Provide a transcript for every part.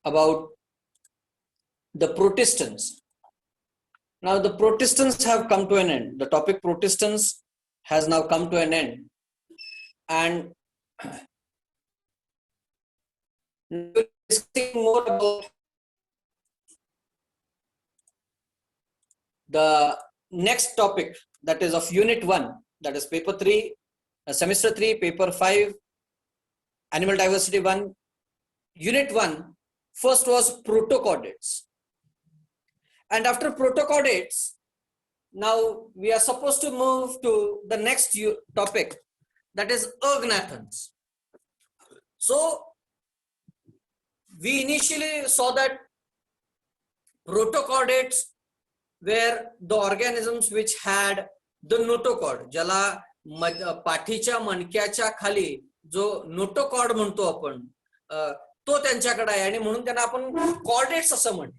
about the Protistants. Now the Protistants have come to an end. The topic Protestants has now come to an end, and we're discussing more about the next topic, that is of Unit 1, that is Paper 3, Semester 3, Paper 5, Animal Diversity 1. Unit 1 first was Protochordates, and after Protochordates, now we are supposed to move to the next topic, that is Ergnathons. So we initially saw that Protochordates were the organisms which had the notochord, ज्याला पाठीच्या मणक्याच्या खाली जो notochord म्हणतो आपण, तो त्यांच्याकडे आहे आणि म्हणून त्यांना आपण कॉर्डेट्स असं म्हणतो.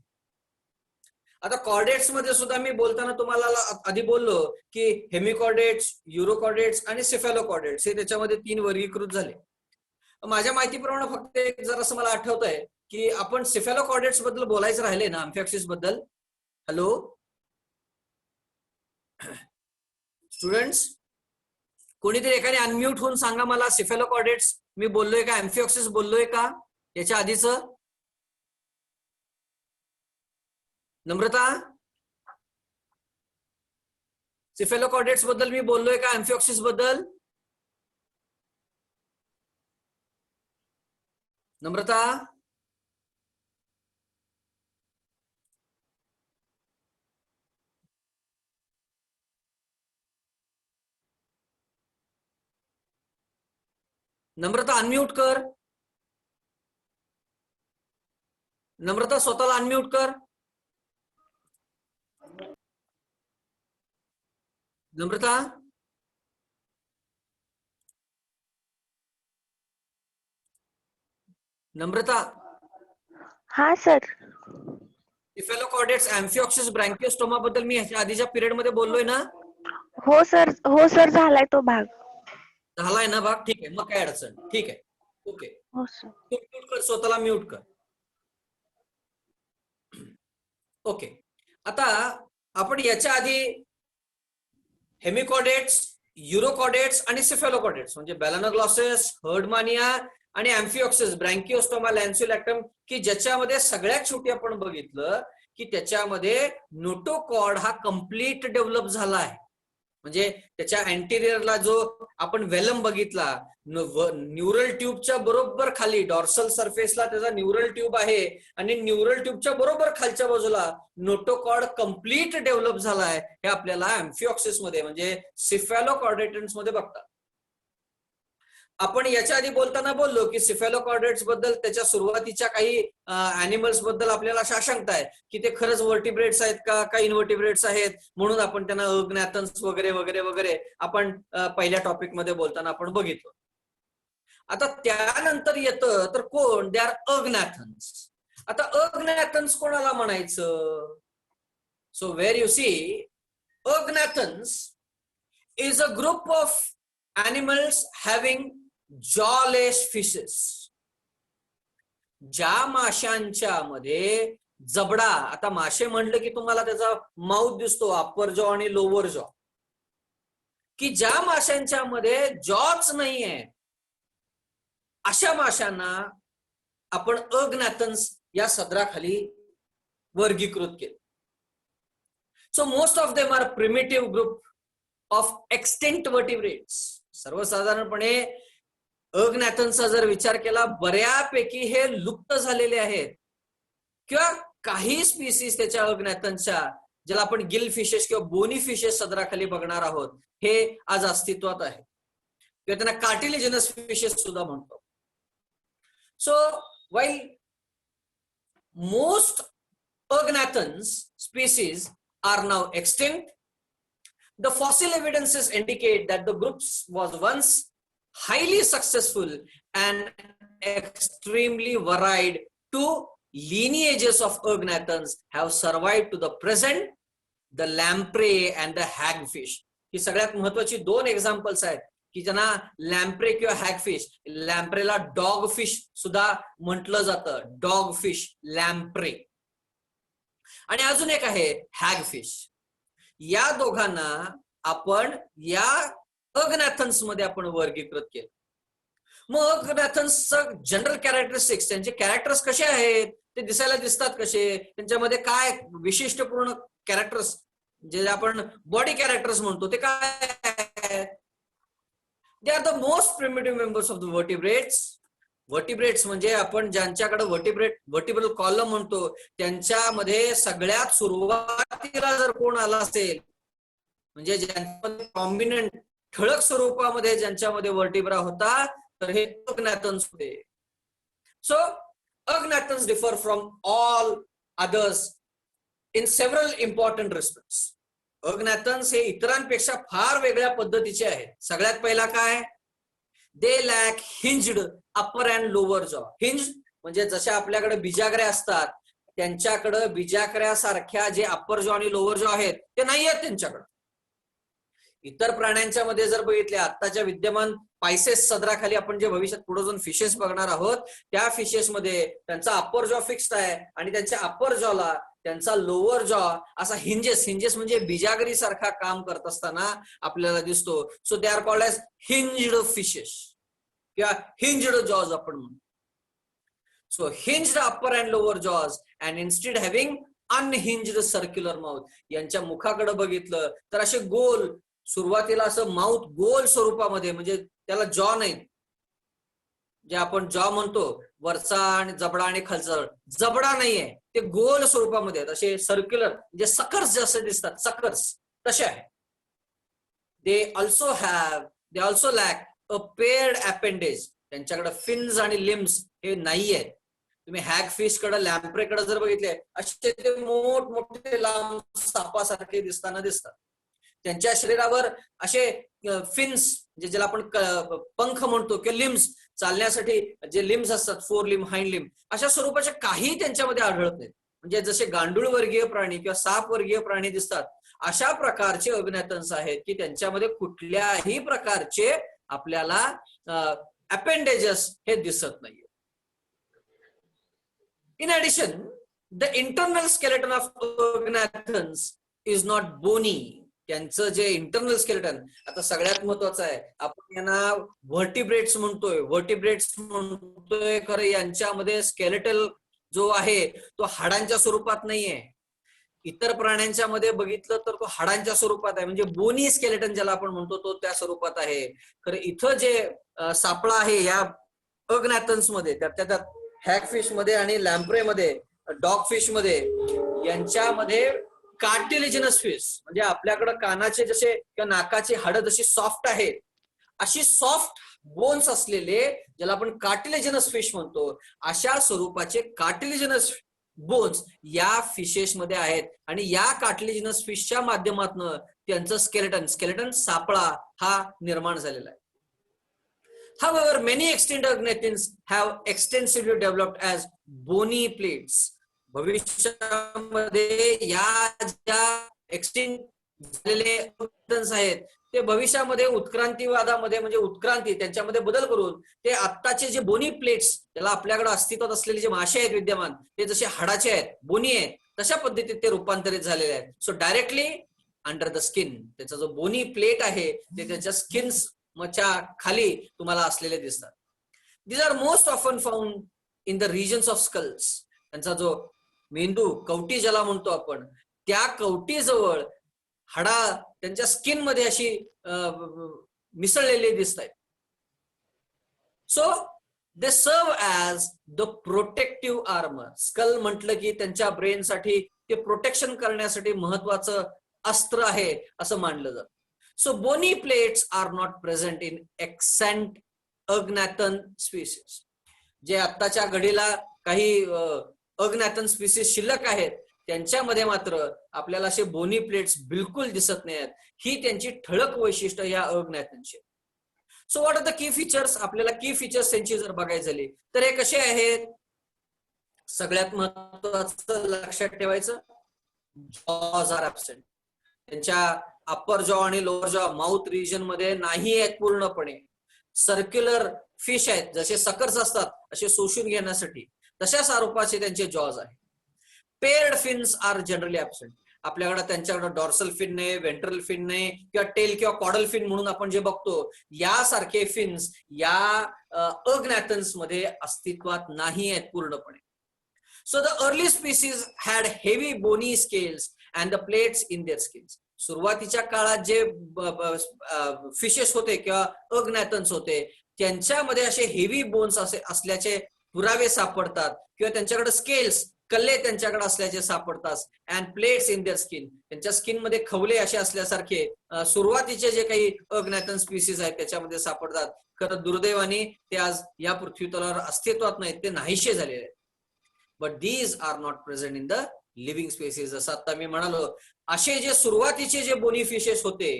आता कॉर्डेट्स मध्ये सुद्धा मी बोलताना तुम्हाला आधी बोललो की हेमिकॉर्डेट्स, युरोकॉर्डेट्स आणि सिफेलोकॉर्डेट्स हे त्याच्यामध्ये 3 वर्गीकृत झाले. माझ्या माहितीप्रमाणे फक्त एक जरासं मला आठवतंय की आपण सिफेलोकॉर्डेट्स बद्दल बोलायचं राहिले ना, अम्फिऑक्सिस बद्दल. हॅलो स्टुडंट्स, कोणीतरी एकाने अनम्यूट होऊन सांगा मला, सिफेलोकॉर्डेट्स मी बोललोय का, अम्फिऑक्सिस बोललोय का याच्या आधीच? नम्रता, सिफेलोकॉर्डेट्स बद्दल मी बोललोय का, अम्फिऑक्सिस बद्दल? नम्रता, नम्रता अनम्यूट कर. नम्रता स्वतःला अनम्यूट कर. नम्रता, नम्रता. हा सर. सिफेलोकॉर्डेट्स, अम्फिऑक्सिस, ब्रँकिओस्टोमा बद्दल मी ह्याच्या आधीच्या पिरियड मध्ये बोललोय ना? हो सर झालाय तो भाग. झालाय ना भाग? ठीक आहे, मग काय अडचण. ठीक आहे, ओके. हो सर. म्यूट कर, स्वतःला म्यूट कर. ओके, आता आपण याच्या आधी हेमिकॉर्डेट्स, युरोकॉर्डेट्स आणि सिफेलोकॉर्डेट्स म्हणजे बॅलॅनोग्लॉसिस, हर्डमानिया आणि अम्फिऑक्सिस, ब्रँकिओस्टोमा, लॅन्सिओलॅक्टम, की ज्याच्यामध्ये सगळ्यात शेवटी आपण बघितलं की त्याच्यामध्ये नोटोकॉर्ड हा कम्प्लीट डेव्हलप झाला आहे. म्हणजे त्याच्या अँटिरियरला जो आपण वेलम बघितला, न्यूरल ट्यूबच्या बरोबर खाली डॉर्सल सरफेसला त्याचा न्यूरल ट्यूब आहे आणि न्यूरल ट्यूबच्या बरोबर खालच्या बाजूला नोटोकॉर्ड कम्प्लीट डेव्हलप झालाय. हे आपल्याला अम्फिऑक्सिस मध्ये म्हणजे सिफेलोकॉर्डेटन्स मध्ये बघतात. आपण याच्या आधी बोलताना बोललो की सिफेलोकॉर्डेट्स बद्दल त्याच्या सुरुवातीच्या काही अॅनिमल्स बद्दल आपल्याला अशा आशंका आहे की ते खरंच वर्टिब्रेट्स आहेत का इनवर्टिब्रेट्स आहेत, म्हणून आपण त्यांना अर्गनॅथन्स वगैरे वगैरे वगैरे आपण पहिल्या टॉपिक मध्ये बोलताना आपण बघितलं. आता त्यानंतर येतं तर कोण? They are agnathans. आता अर्गनॅथन्स कोणाला म्हणायचं? So where you see, agnathans is a group of animals having jawless fishes. ज्या माशांच्या मध्ये जबडा, आता मासे म्हणलं की तुम्हाला त्याचा माउथ दिसतो, अप्पर जॉ आणि लोअर जॉ, की ज्या माशांच्या मध्ये जॉच नाहीये अशा माशांना आपण अर्गनॅथन्स या सदराखाली वर्गीकृत केले. So most of them are primitive group of extinct vertebrates. सर्वसाधारणपणे अर्गनॅथन्सचा जर विचार केला, बऱ्यापैकी हे लुप्त झालेले आहेत किंवा काही स्पीसीज त्याच्या अर्गनॅथन्सच्या, ज्याला आपण गिल फिशेस किंवा बोनी फिशेस सदराखाली बघणार आहोत, हे आज अस्तित्वात आहे किंवा त्यांना कार्टिलेजिनस फिशेस सुद्धा म्हणतो. So while most Ergnathons species are now extinct, the fossil evidences indicate that the groups was once highly successful and extremely varied. Two lineages of Ergnathons have survived to the present, the lamprey and the hagfish. ही सगळ्यात महत्वाची 2 examples आहेत की ज्यांना lamprey किंवा hagfish, लॅम्प्रेला dog fish सुद्धा म्हटलं जातं, dog fish, lamprey. आणि अजून एक आहे हॅगफिश. या दोघांना आपण या अग्नॅथन्स मध्ये आपण वर्गीकृत केलं. मग अग्नॅथन्सचं जनरल कॅरेक्टरिस्टिक्स, त्यांचे कॅरेक्टर्स कसे आहेत, ते दिसायला दिसतात कसे, त्यांच्यामध्ये काय विशिष्टपूर्ण कॅरेक्टर्स जे आपण बॉडी कॅरेक्टर्स म्हणतो ते काय? They are the most primitive members of the vertebrates. Vertebrates म्हणजे आपण ज्यांच्याकडे व्हर्टिब्रल कॉलम म्हणतो, त्यांच्यामध्ये सगळ्यात सुरुवातीला जर कोण आला असेल, म्हणजे ज्यांच्यामध्ये प्रॉमिनंट ठळक स्वरूपामध्ये ज्यांच्यामध्ये व्हर्टिब्रा होता, तर हे अग्नॅथन्स होते. So agnathans differ from all others in several important respects. Agnathans हे इतरांपेक्षा फार वेगळ्या पद्धतीचे आहेत. सगळ्यात पहिला काय, they lack hinged upper and lower jaw. Hinge म्हणजे जशा आपल्याकडे बिजागऱ्या असतात, त्यांच्याकडे बिजागऱ्यासारख्या जे अप्पर जॉ आणि लोअर जॉ आहेत ते नाही आहेत त्यांच्याकडे. इतर प्राण्यांच्या मध्ये जर बघितले, आत्ताच्या विद्यमान पायसेस सदराखाली आपण जे भविष्यात पुढे जाऊन फिशेस बघणार आहोत, त्या फिशेस मध्ये त्यांचा अप्पर जॉ फिक्स्ड आहे आणि त्यांच्या अप्पर जॉला त्यांचा लोअर जॉ असा हिंजेस म्हणजे बिजागरी सारखा काम करत असताना आपल्याला दिसतो. So they are called as hinged fishes किंवा हिंज्ड जॉज आपण म्हणतो. So hinged upper and lower jaws and instead having unhinged circular mouth. यांच्या मुखाकडे बघितलं तर असे गोल, सुरुवातीला असं माउथ गोल स्वरूपामध्ये, म्हणजे त्याला जॉ नाही, जे आपण जॉ म्हणतो वरचा आणि जबडा आणि खालचा जबडा नाहीये, ते गोल स्वरूपामध्ये आहेत, असे सर्क्युलर म्हणजे सकर्स जसे दिसतात, सकर्स तसे आहे. They also lack a paired appendage. त्यांच्याकडे फिन्स आणि लिम्स हे नाहीये. तुम्ही हॅग फिश कडे, लॅम्प्रे कडे जर बघितले, असे ते मोठमोठे लांब सापासारखे दिसतात. त्यांच्या शरीरावर असे फिन्स, म्हणजे ज्याला आपण पंख म्हणतो, किंवा लिम्स, चालण्यासाठी जे लिम्स असतात, 4 लिम्ब, हाइंड लिम्ब, अशा स्वरूपाचे काही त्यांच्यामध्ये आढळत नाहीत. म्हणजे जसे गांडूळ वर्गीय प्राणी किंवा साप वर्गीय प्राणी दिसतात, अशा प्रकारचे अग्नॅथन्स आहेत की त्यांच्यामध्ये कुठल्याही प्रकारचे आपल्याला अपेंडेजेस हे दिसत नाहीये. In addition, the internal skeleton of agnathans is not bony. त्यांचं जे इंटरनल स्केलेटन, आता सगळ्यात महत्वाचं आहे, आपण यांना व्हर्टिब्रेट्स म्हणतोय, खरं यांच्यामध्ये स्केलेटल जो आहे तो हाडांच्या स्वरूपात नाहीये. इतर प्राण्यांच्या मध्ये बघितलं तर तो हाडांच्या स्वरूपात आहे, म्हणजे बोनी स्केलेटन ज्याला आपण म्हणतो तो त्या स्वरूपात आहे. खरं इथं जे सापळा आहे या अग्नॅथन्स मध्ये, त्यात हॅगफिश मध्ये आणि लॅम्प्रे मध्ये, डॉग फिश मध्ये, यांच्यामध्ये कार्टिलेजिनस फिश, म्हणजे आपल्याकडे कानाचे जसे किंवा नाकाची हाडं जशी सॉफ्ट आहेत, अशी सॉफ्ट बोन्स असलेले, ज्याला आपण कार्टिलेजिनस फिश म्हणतो, अशा स्वरूपाचे कार्टिलेजिनस बोन्स या फिशेस मध्ये आहेत. आणि या कार्टिलेजिनस फिशच्या माध्यमातून त्यांचं स्केलेटन सापळा हा निर्माण झालेला आहे. However, many extinct agnathids have extensively developed as bony plates. भविष्यामध्ये या ज्या एक्सटिंक्ट झालेले अग्नॅथन्स आहेत ते भविष्यामध्ये उत्क्रांतीवादामध्ये, म्हणजे उत्क्रांती त्यांच्यामध्ये बदल करून ते आत्ताचे जे बोनी प्लेट्स, त्याला आपल्याकडे अस्तित्वात असलेले जे मासे आहेत विद्यमान, ते जसे हाडाचे आहेत, बोनी आहेत, तशा पद्धतीत ते रूपांतरित झालेले आहेत. So directly under the skin, त्याचा जो बोनी प्लेट आहे ते त्याच्या स्किन्स च्या खाली तुम्हाला असलेले दिसतात. These are most often found in the regions of skulls. त्यांचा जो मेंदू, कवटी ज्याला म्हणतो आपण, त्या कवटीजवळ हाडा त्यांच्या स्किन मध्ये अशी मिसळलेली दिसत आहेत. So they serve as the protective armour. Skull म्हटलं की त्यांच्या ब्रेन साठी ते प्रोटेक्शन करण्यासाठी महत्वाचं अस्त्र आहे असं मानलं जातं. So bony plates are not present in extant agnathan species. जे आत्ताच्या घडीला काही अग्नॅथन स्पीसीज शिल्लक आहेत, त्यांच्यामध्ये मात्र आपल्याला असे बोनी प्लेट्स बिलकुल दिसत नाहीत. ही त्यांची ठळक वैशिष्ट्य या अग्नॅथनची. So what are the key features? आपल्याला की फीचर्स त्यांची जर बघायची झाली तर हे कसे आहेत? सगळ्यात महत्वाचं लक्षात ठेवायचं, जॉज आर ऍब्सेंट. त्यांच्या अप्पर जॉ आणि लोअर जॉ माउथ रिजन मध्ये नाही आहेत पूर्णपणे. सर्क्युलर फिश आहेत, जसे सकर्स असतात असे शोषून घेण्यासाठी, तशा स्वरूपाचे त्यांचे जॉज आहेत. Paired fins are generally absent. आपल्याकडे त्यांच्याकडे डॉर्सल फिन नाही, वेंट्रल फिन नाही, किंवा टेल किंवा कॉडल फिन म्हणून आपण जे बघतो यासारखे फिन्स या अग्नॅथन्स मध्ये अस्तित्वात नाही आहेत पूर्णपणे. So the early species had heavy bony scales and the plates in their skins. सुरुवातीच्या काळात जे फिशेस होते किंवा अग्नॅथन्स होते त्यांच्यामध्ये असे हेवी बोन्स असल्याचे पुरावे सापडतात, किंवा त्यांच्याकडे स्केल्स कल्ले त्यांच्याकडे असल्याचे सापडतात. And plates in there skin, त्यांच्या स्किन मध्ये खवले असे असल्यासारखे सुरुवातीचे जे काही अग्नॅथन स्पीसीज आहेत त्याच्यामध्ये सापडतात. खरं दुर्दैवाने ते आज या पृथ्वी तलावर अस्तित्वात नाहीत, ते नाहीसे झालेले आहेत. But these are not present in the living species. जसं आता मी म्हणालो, असे जे सुरुवातीचे जे बोनी फिशेस होते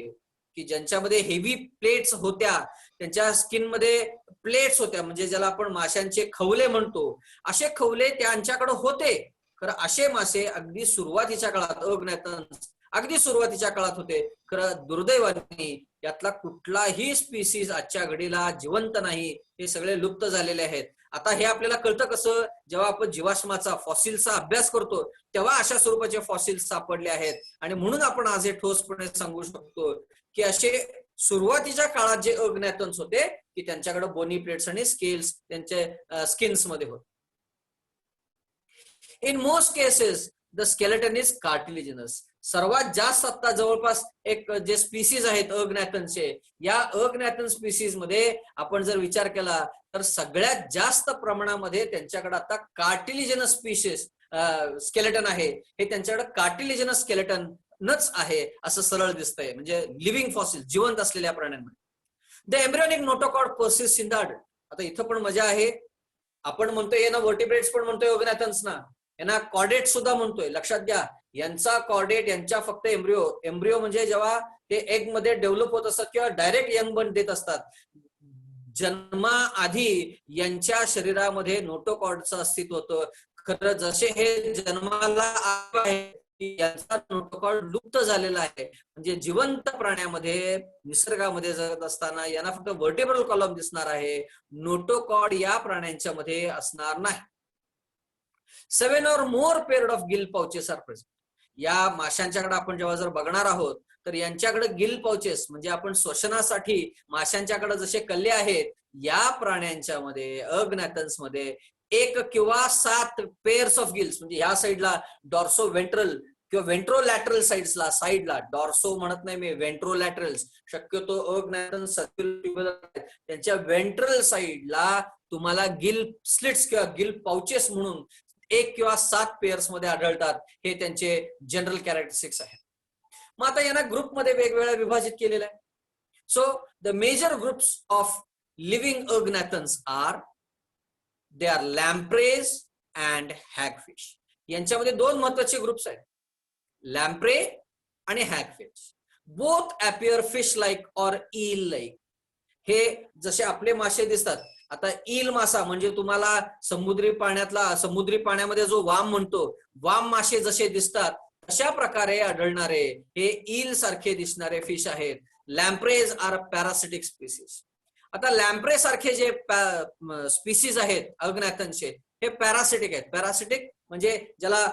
की ज्यांच्यामध्ये हेवी प्लेट्स होत्या, त्यांच्या स्किन मध्ये प्लेट्स होत्या, म्हणजे ज्याला आपण माशांचे खवले म्हणतो, असे खवले त्यांच्याकडे होते. खरं असे मासे अगदी सुरुवातीच्या काळात अगदी सुरुवातीच्या काळात होते. खरं दुर्दैवाने यातला कुठलाही स्पीसीज आजच्या घडीला जिवंत नाही, हे सगळे लुप्त झालेले आहेत. आता हे आपल्याला कळतं कसं, जेव्हा आपण जीवाश्माचा फॉसिल्सचा अभ्यास करतो तेव्हा अशा स्वरूपाचे फॉसिल्स सापडले आहेत. आणि म्हणून आपण आज हे ठोसपणे सांगू शकतो की असे सुरुवातीच्या काळात जे अग्नॅथन्स होते की त्यांच्याकडे बोनी प्लेट्स आणि स्केल्स त्यांच्या स्किन्स मध्ये होते. In most cases the skeleton is cartilaginous. सर्वात जास्त आता जवळपास एक जे स्पीसीज आहेत अग्नॅथनचे, या अग्नॅथन स्पीसीज मध्ये आपण जर विचार केला तर सगळ्यात जास्त प्रमाणामध्ये त्यांच्याकडे आता कार्टिलिजिनस स्पीसीज स्केलेटन आहे. हे त्यांच्याकडे कार्टिलिजिनस स्केलेटनच आहे असं सरळ दिसतंय, म्हणजे लिव्हिंग फॉसिल, जिवंत असलेल्या प्राण्यांमध्ये. The embryonic notochord persist in the adult. आता इथं पण मजा आहे, आपण म्हणतोय यांना व्हर्टिब्रेट्स पण म्हणतोय अग्नॅथन्स ना, यांना कॉर्डेट सुद्धा म्हणतोय. लक्षात घ्या, यांचा कॉर्डेट यांच्या फक्त एम्ब्रियो म्हणजे जेव्हा ते एग मध्ये डेव्हलप होत असतात किंवा डायरेक्ट यंग बर्थ देत असतात, जन्माआधी यांच्या शरीरामध्ये नोटोकॉर्डचं अस्तित्व होतं. खरं जसे हे जन्माला आहे यांचा नोटोकॉर्ड लुप्त झालेला आहे. म्हणजे जिवंत प्राण्यामध्ये निसर्गामध्ये जगत असताना यांना फक्त व्हर्टेब्रल कॉलम दिसणार आहे, नोटोकॉर्ड या प्राण्यांच्या मध्ये असणार नाही. 7 or more pairs of gill pouches are present. या माशांच्याकडे आपण जेव्हा जर बघणार आहोत तर यांच्याकडे गिल पाउचेस म्हणजे आपण श्वसनासाठी माशांच्याकडे जसे कल्ले आहेत, या प्राण्यांच्या मध्ये अग्नॅथन्स मध्ये 1 किंवा 7 पेअर्स ऑफ गिल्स, म्हणजे या साईडला डॉर्सो वेंट्रल किंवा वेंट्रोलॅटरल साईडला डॉर्सो म्हणत नाही मी, वेंट्रोलॅटरल्स, शक्यतो अग्नॅथन सर्क्युलर त्यांच्या वेंट्रल साईडला तुम्हाला गिल स्लिट्स किंवा गिल पाउचेस म्हणून 1 किंवा 7 पेअर्स मध्ये आढळतात. हे त्यांचे जनरल कॅरेक्टरिस्टिक्स आहेत. मग आता यांना ग्रुपमध्ये वेगवेगळ्या विभाजित केलेलं आहे. So the major groups of living agnathans are, they are lampreys and hagfish. यांच्यामध्ये 2 महत्वाचे ग्रुप्स आहेत, लॅम्प्रे आणि hagfish. Both appear fish like or eel like. हे जसे आपले मासे दिसतात, आता ईल मासा म्हणजे तुम्हाला समुद्री पाण्यामध्ये जो वाम म्हणतो, वाम मासे जसे दिसतात अशा प्रकारे आढळणारे हे ईल सारखे दिसणारे फिश आहेत. लॅम्प्रेज आर पॅरासिटिक स्पीसीज. आता लॅम्प्रे सारखे जे स्पीसीज आहेत अग्नॅथनचे, हे पॅरासिटिक आहेत. पॅरासिटिक म्हणजे ज्याला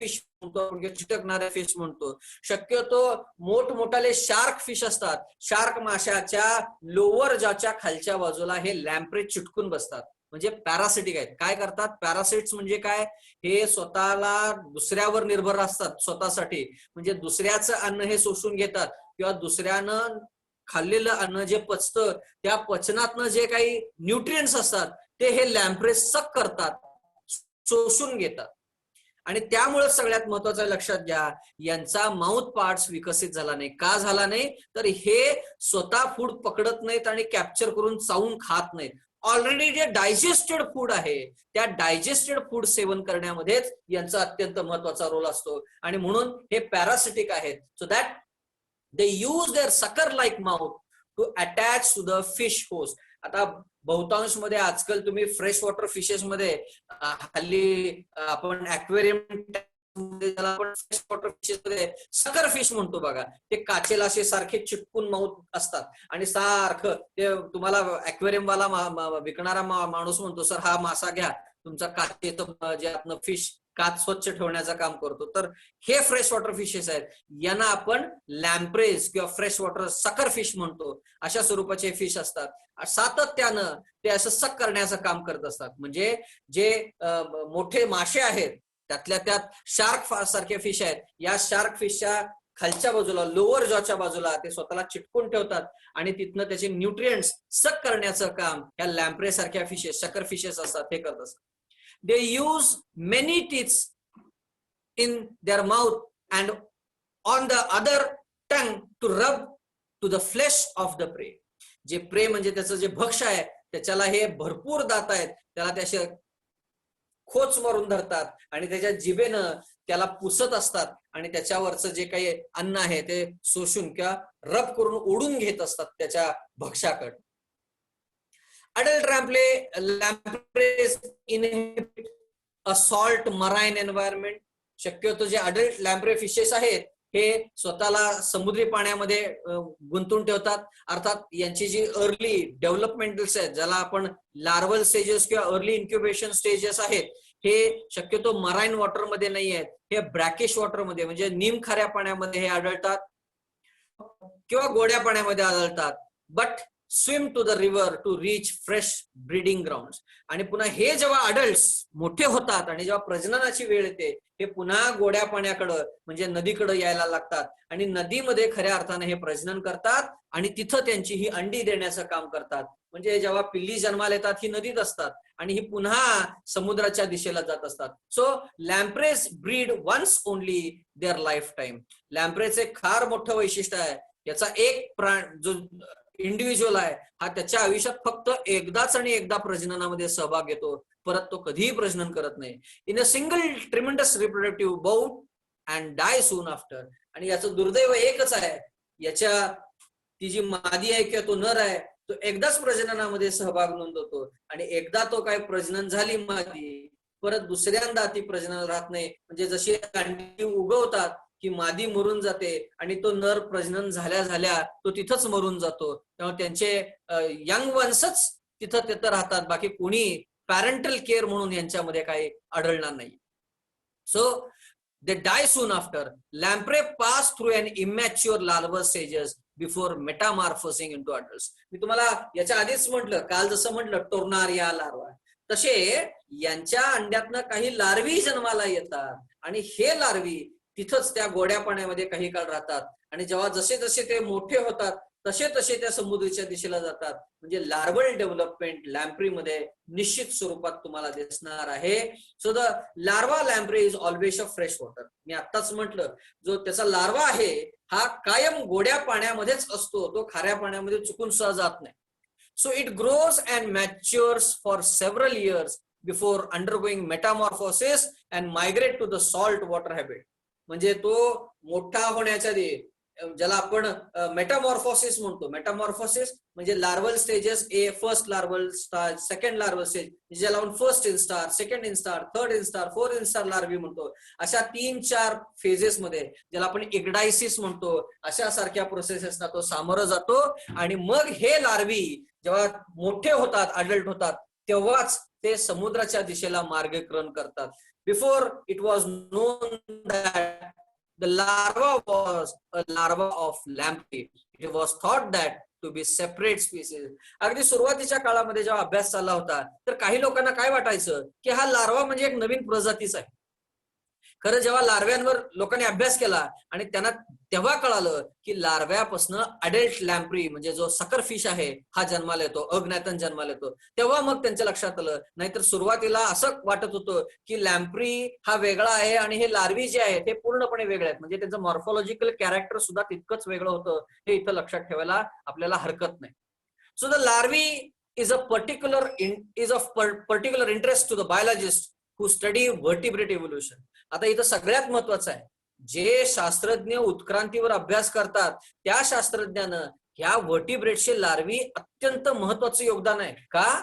फिश म्हणतो, चिटकणारे फिश म्हणतो. शक्यतो मोठमोठाले शार्क फिश असतात, शार्क माशाच्या लोअर जॉच्या खालच्या बाजूला हे लॅम्प्रे चिटकून बसतात, म्हणजे पॅरासिटिक आहेत. काय करतात पॅरासिट्स म्हणजे काय, हे स्वतःला दुसऱ्यावर निर्भर असतात स्वतःसाठी, म्हणजे दुसऱ्याचं अन्न हे शोषून घेतात किंवा दुसऱ्यानं खाल्लेलं अन्न जे पचतं त्या पचनातनं जे काही न्यूट्रिएंट्स असतात ते हे लॅम्प्रे सक करतात, शोषून घेतात. आणि त्यामुळे सगळ्यात महत्वाचं लक्षात घ्या, यांचा माउथ पार्ट्स विकसित झाला नाही. का झाला नाही, तर हे स्वतः फूड पकडत नाहीत आणि कॅप्चर करून चावून खात नाहीत. ऑलरेडी जे डायजेस्टेड फूड आहे त्या डायजेस्टेड फूड सेवन करण्यामध्येच यांचा अत्यंत महत्वाचा रोल असतो, आणि म्हणून हे पॅरासिटिक आहेत. So that they use their sucker like mouth to attach to the fish host. आता बहुतांश मध्ये आजकाल तुम्ही फ्रेश वॉटर फिशेस मध्ये हल्ली आपण ॲक्वेरियम त्याला आपण फ्रेश वॉटर फिशेस मध्ये सकर फिश म्हणतो बघा. ते काचेला असे सारखे चिटकून माऊत असतात आणि सारखं ते तुम्हाला अक्वेरियम वाला विकणारा माणूस म्हणतो, सर हा मासा घ्या, तुमचा काचेचं जे आपण फिश काच स्वच्छ ठेवण्याचं काम करतो. तर हे फ्रेश वॉटर फिशेस आहेत. यांना आपण लॅम्प्रेज किंवा फ्रेश वॉटर सकर फिश म्हणतो. अशा स्वरूपाचे फिश असतात. सातत्यानं ते असं सक करण्याचं काम करत असतात. म्हणजे जे मोठे मासे आहेत त्यातल्या त्यात शार्क सारखे फिश आहेत. या शार्क फिशच्या खालच्या बाजूला लोअर जॉच्या बाजूला ते स्वतःला चिटकून ठेवतात आणि तिथनं त्याचे न्यूट्रिएंट्स सक करण्याचं काम या लॅम्प्रे सारख्या फिशेस, शकर फिशेस असतात, हे करत असतात. They use many teeth in their mouth and on the other tongue to rub to the flesh of the prey. जे प्रे म्हणजे त्याचं जे भक्ष आहे त्याच्याला हे भरपूर दात आहेत, त्याला त्याचे खोच मारून धरतात आणि त्याच्या जिभेनं त्याला पुसत असतात आणि त्याच्यावरचं जे काही अन्न आहे ते शोषून किंवा रब करून ओढून घेत असतात त्याच्या भक्ष्याकडे. Adult lampreys inhabit a salt marine environment. शक्यतो जे अडल्ट लॅम्प्रे फिशेस आहेत हे स्वतःला समुद्री पाण्यामध्ये गुंतून ठेवतात. अर्थात यांची जी अर्ली डेव्हलपमेंटल्स आहेत, ज्याला आपण लार्वल स्टेजेस किंवा अर्ली इन्क्युबेशन स्टेजेस आहेत, हे शक्यतो मराईन वॉटर मध्ये नाही आहेत. हे ब्रॅकिश वॉटर मध्ये म्हणजे निमखाऱ्या पाण्यामध्ये हे आढळतात किंवा गोड्या पाण्यामध्ये आढळतात. But swim to the river to reach fresh breeding ground. आणि पुन्हा हे जेव्हा अडल्ट्स मोठे होतात आणि जेव्हा प्रजननाची वेळ येते हे पुन्हा गोड्या पाण्याकडं म्हणजे नदीकडे यायला लागतात आणि नदीमध्ये खऱ्या अर्थाने हे प्रजनन करतात आणि तिथं त्यांची ही अंडी देण्याचं काम करतात. म्हणजे जेव्हा पिल्ली जन्माला येतात ही नदीत असतात आणि ही पुन्हा समुद्राच्या दिशेला जात असतात. So lampreys breed once only their lifetime. लॅम्प्रेचे फार मोठं वैशिष्ट्य आहे, याचा एक प्राण जो इंडिव्हिज्युअल आहे हा त्याच्या आयुष्यात फक्त एकदाच आणि एकदा प्रजननामध्ये सहभाग घेतो, परत तो कधीही प्रजनन करत नाही. In a single tremendous reproductive bout and die soon after. आणि याचं दुर्दैव एकच आहे, याच्या ती जी मादी आहे किंवा तो नर आहे तो एकदाच प्रजननामध्ये सहभाग नोंदवतो आणि एकदा तो काय प्रजनन झाली मादी परत दुसऱ्यांदा ती प्रजनन राहत नाही. म्हणजे जशी अंडी उगवतात की मादी मरून जाते आणि तो नर प्रजनन झाल्या झाल्या तो तिथंच मरून जातो. तेव्हा त्यांचे यंग वन्सच तिथं राहतात, बाकी कोणी पॅरेंटल केअर म्हणून यांच्यामध्ये काही आढळणार नाही. So they die soon after. Lamprey pass through an immature larval stages before metamorphosing into adults. मी तुम्हाला याच्या आधीच म्हटलं, काल जसं म्हटलं टोर्नारिया लार्वा, तसे यांच्या अंड्यातनं काही लार्वी जन्माला येतात आणि हे लार्वी तिथंच त्या गोड्या पाण्यामध्ये काही काळ राहतात आणि जेव्हा जसे जसे ते मोठे होतात तसे तसे त्या समुद्राच्या दिशेला जातात. म्हणजे लार्वल डेव्हलपमेंट लॅम्प्री मध्ये निश्चित स्वरूपात तुम्हाला दिसणार आहे. So the larva lamprey is always a fresh water. मी आत्ताच म्हटलं, जो त्याचा लार्वा आहे हा कायम गोड्या पाण्यामध्येच असतो, तो खाऱ्या पाण्यामध्ये चुकून सुद्धा जात नाही. So it grows and matures for several years before undergoing metamorphosis and migrate to the salt water habit. म्हणजे तो मोठा होण्याच्या आधी, ज्याला आपण मेटामॉर्फोसिस म्हणतो, मेटामॉर्फोसिस म्हणजे larval stages, first larval star, second larval stage, ज्याला आपण first instar, second instar, third instar, fourth instar larvae म्हणतो. अशा 3-4 फेजेस मध्ये, ज्याला आपण इग्डायसिस म्हणतो, अशा सारख्या प्रोसेसेसना तो सामोरं जातो आणि मग हे लार्वी जेव्हा मोठे होतात, अडल्ट होतात, तेव्हाच ते समुद्राच्या दिशेला मार्गक्रमण करतात. Before it was known that the larva was a larva of lamprey. It was thought that to be separate species. अगदी सुरुवातीच्या काळामध्ये जेव्हा अभ्यास चालला होता तर काही लोकांना काय वाटायचं की हा लार्वा म्हणजे एक नवीन प्रजातीच आहे. खरं जेव्हा लार्व्यांवर लोकांनी अभ्यास केला आणि त्यांना तेव्हा कळालं की लार्व्यापासून अडल्ट लॅम्प्री म्हणजे जो सकर फिश आहे हा जन्माला येतो, अज्ञातन जन्माला येतो. तेव्हा मग त्यांच्या लक्षात आलं. नाहीतर सुरुवातीला असं वाटत होतं की लॅम्प्री हा वेगळा आहे आणि हे लार्वी जे आहेत ते पूर्णपणे वेगळे आहेत. म्हणजे त्यांचं मॉर्फोलॉजिकल कॅरेक्टर सुद्धा तितकंच वेगळं होतं, हे इथं लक्षात ठेवायला आपल्याला हरकत नाही. So the larvae is of particular interest to the biologist who study vertebrate evolution. आता इथं सगळ्यात महत्वाचं आहे, जे शास्त्रज्ञ उत्क्रांतीवर अभ्यास करतात त्या शास्त्रज्ञानं ह्या व्हर्टिब्रेटचे लार्वी अत्यंत महत्वाचं योगदान आहे. का?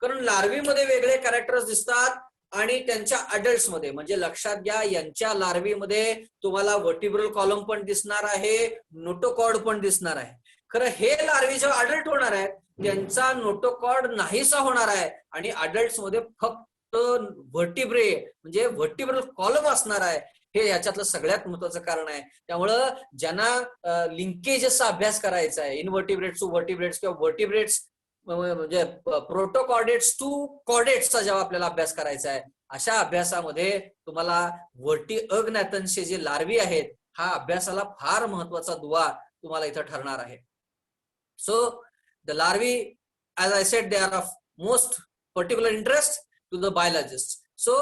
कारण लार्वीमध्ये वेगळे कॅरेक्टर्स दिसतात, आणि त्यांच्या अडल्ट मध्ये, म्हणजे लक्षात घ्या यांच्या लार्वीमध्ये तुम्हाला वर्टिब्रल कॉलम पण दिसणार आहे, नोटोकॉर्ड पण दिसणार आहे. खरं हे लार्वी जेव्हा अडल्ट होणार आहेत त्यांचा नोटोकॉर्ड नाहीसा होणार आहे आणि अडल्ट मध्ये फक्त व्हर्टिब्रे म्हणजे व्हर्टिब्रल कॉलम असणार आहे. हे याच्यातलं सगळ्यात महत्वाचं कारण आहे. त्यामुळं ज्यांना लिंकेजेसचा अभ्यास करायचा आहे, इनव्हर्टिब्रेट्स टू व्हर्टिब्रेट्स किंवा व्हर्टिब्रेट्स म्हणजे प्रोटोकॉर्डेट्स टू कॉर्डेट्सचा जेव्हा आपल्याला अभ्यास करायचा आहे, अशा अभ्यासामध्ये तुम्हाला अज्ञातन्सचे जे लार्वी आहेत हा अभ्यासाला फार महत्वाचा दुवा तुम्हाला इथं ठरणार आहे. So the larvae, as I said, they are of most particular interest to the biologist. So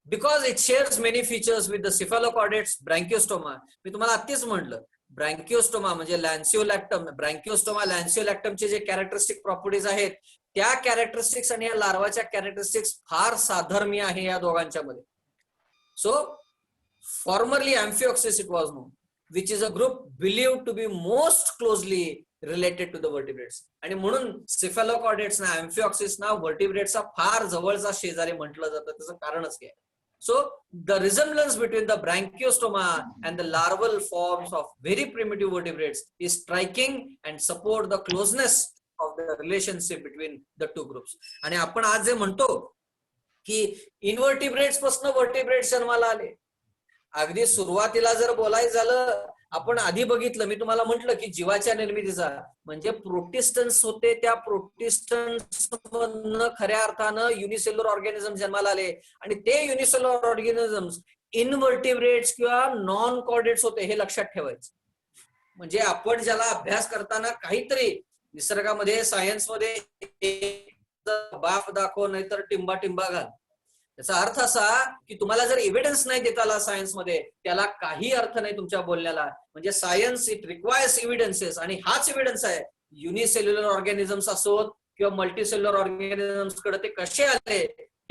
because it shares many features with the cephalochordates, branchiostoma, मी तुम्हाला आत्ताच म्हटलं ब्रँकिओस्टोमा म्हणजे लॅन्सिओलॅक्टम, ब्रँकिओस्टोमा लॅन्सिओलॅक्टमचे जे कॅरेक्टरिस्टिक प्रॉपर्टीज आहेत त्या कॅरेक्टरिस्टिक्स आणि या लार्वाच्या कॅरेक्टरिस्टिक्स फार साधर्म्य आहे या दोघांच्या मध्ये. So formerly amphioxus it was known, which is a group believed to be most closely related to the vertebrates. आणि म्हणून सिफेलोकॉर्डेट्स ना अँफिऑक्सिस ना वर्टिब्रेट्सचा फार जवळचा शेजारी म्हटलं जातं. त्याचं कारणच काय? So the resemblance between the branchiostoma and the larval forms of very primitive vertebrates is striking and support the closeness of the relationship between the two groups. आणि आपण आज जे म्हणतो की इनव्हर्टिब्रेट्स पासून वर्टिब्रेट्स जन्माला आले, अगदी सुरुवातीला जर बोलायचं झालं, आपण आधी बघितलं, मी तुम्हाला म्हटलं की जीवाच्या निर्मितीचा म्हणजे प्रोटिस्टन्स होते, त्या प्रोटिस्टन्स मधनं खऱ्या अर्थानं युनिसेल्युलर ऑर्गॅनिझम जन्माला आले आणि ते युनिसेल्युलर ऑर्गॅनिझम इनव्हर्टिब्रेट्स किंवा नॉन कॉर्डेट्स होते, हे लक्षात ठेवायचं. म्हणजे आपण ज्याला अभ्यास करताना काहीतरी निसर्गामध्ये सायन्समध्ये बाप दाखव नाहीतर टिंबा टिंबा घाल, याचा अर्थ असा की तुम्हाला जर एव्हिडन्स नाही देता आला सायन्समध्ये, त्याला काही अर्थ नाही तुमच्या बोलण्याला. म्हणजे सायन्स इट रिक्वायर्स एव्हिडन्सेस, आणि हाच एव्हिडन्स आहे युनिसेल्युलर ऑर्गॅनिझम्स असोत किंवा मल्टीसेल्युलर ऑर्गॅनिझम्स कडे ते कसे आले,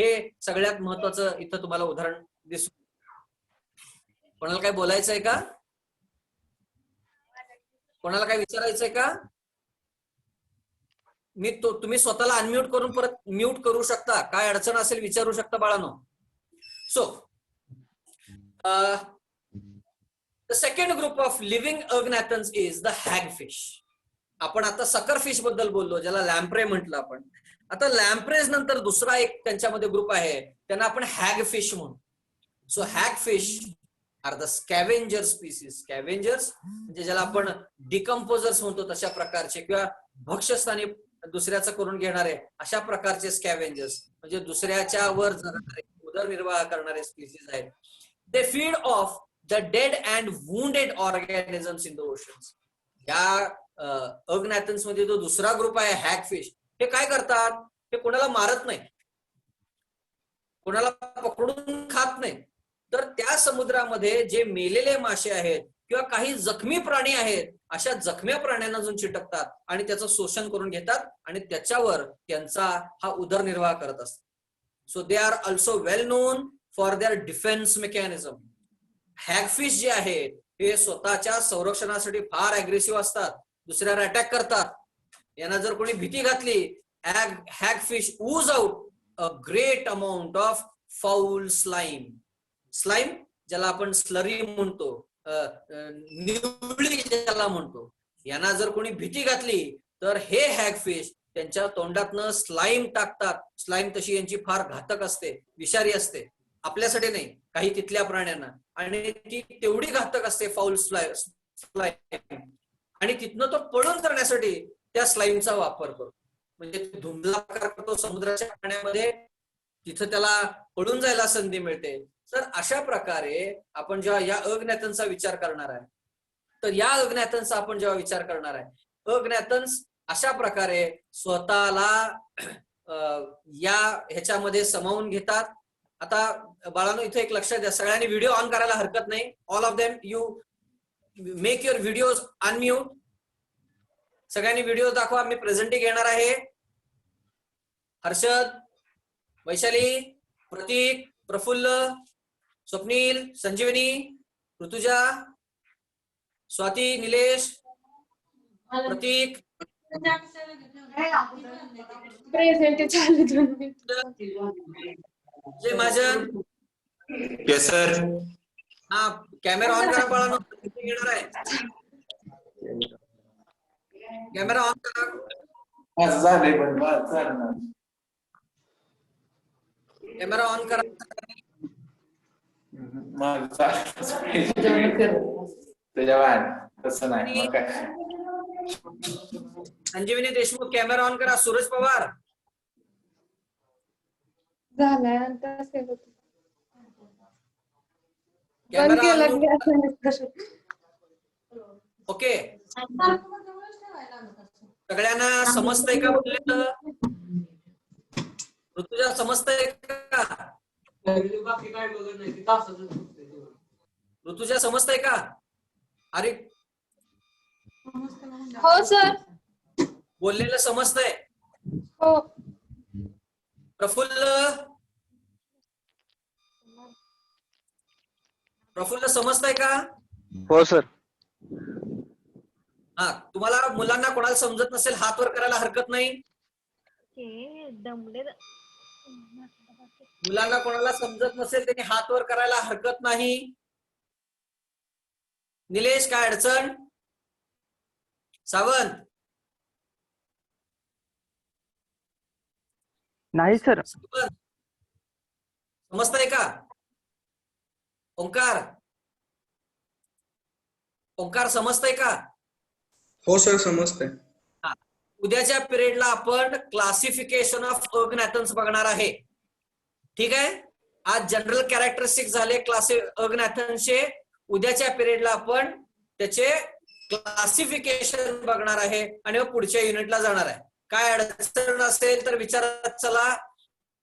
हे सगळ्यात महत्वाचं इथं तुम्हाला उदाहरण दिसू. कोणाला काय बोलायचंय का? कोणाला काय विचारायचंय का? तुम्ही स्वतःला अनम्यूट करून परत म्यूट करू शकता, काय अडचण असेल विचारू शकता बाळांनो. So the second group of living agnathans is the hagfish. आपण आता सकर फिश बद्दल बोललो, ज्याला लॅम्प्रे म्हटलं आपण. आता लॅम्प्रेज नंतर दुसरा एक त्यांच्यामध्ये ग्रुप आहे, त्यांना आपण हॅगफिश म्हणू. So hagfish are the scavenger species. Scavengers म्हणजे ज्याला आपण डिकम्पोजर्स म्हणतो तशा प्रकारचे, किंवा भक्ष्यस्थानी दुसऱ्याचं करून घेणारे अशा प्रकारचे स्कॅव्हेंजर्स, म्हणजे दुसऱ्याच्या वर जगणारे, उदरनिर्वाह करणारे स्पीसीज आहेत. They feed of the dead and wounded organisms in the oceans. या अग्नॅथन्स मध्ये जो दुसरा ग्रुप आहे हॅगफिश, हे काय करतात? हे कोणाला मारत नाही, कोणाला पकडून खात नाही, तर त्या समुद्रामध्ये जे मेलेले मासे आहेत किंवा काही जखमी प्राणी आहेत, अशा जखम्या प्राण्यांना जाऊन चिटकतात आणि त्याचं शोषण करून घेतात आणि त्याच्यावर त्यांचा हा उदरनिर्वाह करत असतात. So they are also well known for their defence mechanism. Hagfish जे आहेत हे स्वतःच्या संरक्षणासाठी फार अग्रेसिव्ह असतात, दुसऱ्यावर अटॅक करतात. यांना जर कोणी भीती घातली, hagfish ooze out a great amount of foul slime. Slime ज्याला आपण स्लरी म्हणतो, निवळी ज्याला म्हणतो, यांना जर कोणी भीती घातली तर हे हॅगफिश त्यांच्या तोंडातनं स्लाइम टाकतात. स्लाइम तशी यांची फार घातक असते, विषारी असते, आपल्यासाठी नाही, काही तिथल्या प्राण्यांना, आणि ती तेवढी घातक असते फाऊल स्लाइम. आणि तिथनं तो पळून करण्यासाठी त्या स्लाइमचा वापर करतो, म्हणजे धुंदला करतो समुद्राच्या पाण्यामध्ये, तिथं त्याला पळून जायला संधी मिळते. तर अशा प्रकारे आपण जेव्हा या अग्नॅथन्सचा विचार करणार आहे, तर या अग्नॅथन्सचा आपण जेव्हा विचार करणार आहे, अग्नॅथन्स अशा प्रकारे स्वतःला या ह्याच्यामध्ये समावून घेतात. आता बाळांनो इथे एक लक्षात द्या, सगळ्यांनी व्हिडिओ ऑन करायला हरकत नाही. All of them you make your videos unmute. सगळ्यांनी व्हिडिओ दाखवा, मी प्रेझेंटिंग घेणार आहे. हर्षद, वैशाली, प्रतीक, प्रफुल्ल, स्वप्नील, संजीवनी, ऋतुजा, स्वाती, निलेश, प्रतीक, प्रेझेंट चालू 2 मिनिट. जय महाजन येस सर. हा कॅमेरा ऑन करा बाळांनो. Meeting येणार आहे. कॅमेरा ऑन करा. माझं झालंय पण माझं झालं ना. कॅमेरा ऑन करा. माझं त्याच्या बाहेर तसं नाही मग काय. संजीवनी देशमुख कॅमेरा ऑन करा. सूरज पवार झालाय आता सेव्ह होतो. बंद कॅमेरा केला ऑन. की असं नसतं. ओके सगळ्यांना समजतंय का बोललेलं? ऋतुजा समजतंय का? ऋतुजा समजतंय का? अरे हो सर. बोललेलं समजतंय? हो. प्रफुल्ल समजतंय का? हो सर. हा तुम्हाला मुलांना कोणाला समजत नसेल हात वर करायला हरकत नाही. मुलांना कोणाला समजत नसेल त्यांनी हात वर करायला हरकत नाही. निलेश काय अडचण? सावंत नाही सर. समजतंय का? ओंकार ओंकार समजतंय का? हो सर समजतंय. उद्याच्या पिरियडला आपण क्लासिफिकेशन ऑफ ऑर्गनॅथन्स बघणार आहे. ठीक आहे. आज जनरल कॅरेक्टरिस्टिक झाले ऑर्गनॅथन्सचे. उद्याच्या पिरियडला आपण त्याचे क्लासिफिकेशन बघणार आहे आणि मग पुढच्या युनिटला जाणार आहे. काय अडचण असेल तर विचारत चला.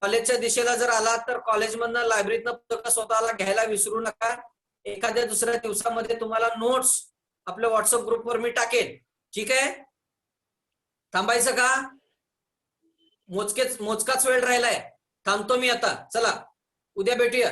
कॉलेजच्या दिशेला जर आला तर कॉलेजमधनं लायब्ररीतनं पुस्तकं स्वतःला घ्यायला विसरू नका. एखाद्या दुसऱ्या दिवसामध्ये तुम्हाला नोट्स आपल्या व्हॉट्सअप ग्रुपवर मी टाकेन. ठीक आहे. थांबायचं का? मोजकाच वेळ राहिलाय. थांबतो मी आता. चला उद्या भेटूया.